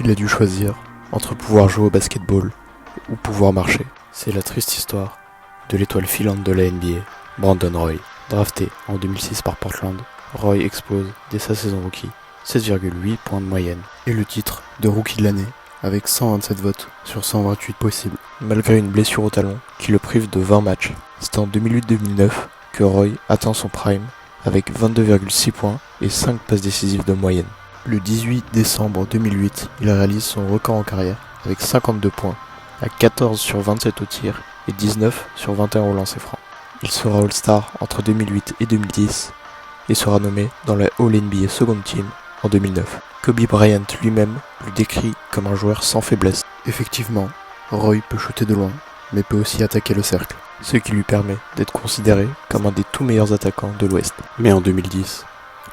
Il a dû choisir entre pouvoir jouer au basketball ou pouvoir marcher. C'est la triste histoire de l'étoile filante de la NBA, Brandon Roy. Drafté en 2006 par Portland, Roy explose dès sa saison rookie, 16,8 points de moyenne, et le titre de rookie de l'année avec 127 votes sur 128 possibles, malgré une blessure au talon qui le prive de 20 matchs. C'est en 2008-2009 que Roy atteint son prime avec 22,6 points et 5 passes décisives de moyenne. Le 18 décembre 2008, il réalise son record en carrière avec 52 points, à 14 sur 27 au tir et 19 sur 21 au lancer franc. Il sera All-Star entre 2008 et 2010 et sera nommé dans la All-NBA Second Team en 2009. Kobe Bryant lui-même le décrit comme un joueur sans faiblesse. Effectivement, Roy peut shooter de loin, mais peut aussi attaquer le cercle, ce qui lui permet d'être considéré comme un des tout meilleurs attaquants de l'Ouest. Mais en 2010,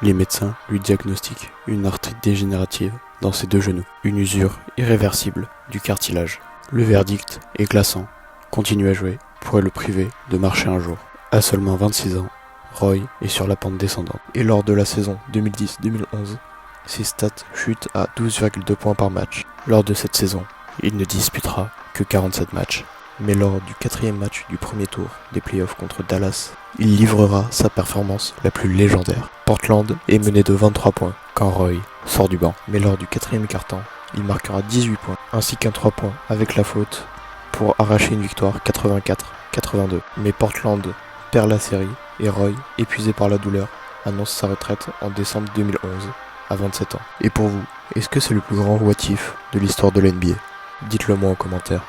les médecins lui diagnostiquent une arthrite dégénérative dans ses deux genoux, une usure irréversible du cartilage. Le verdict est glaçant. Continuer à jouer pourrait le priver de marcher un jour. À seulement 26 ans, Roy est sur la pente descendante. Et lors de la saison 2010-2011, ses stats chutent à 12,2 points par match. Lors de cette saison, il ne disputera que 47 matchs. Mais lors du 4e match du premier tour des playoffs contre Dallas, il livrera sa performance la plus légendaire. Portland est mené de 23 points quand Roy sort du banc. Mais lors du 4e quart-temps, il marquera 18 points, ainsi qu'un 3 points avec la faute pour arracher une victoire 84-82. Mais Portland perd la série et Roy, épuisé par la douleur, annonce sa retraite en décembre 2011 à 27 ans. Et pour vous, est-ce que c'est le plus grand what if de l'histoire de l'NBA ? Dites-le moi en commentaire.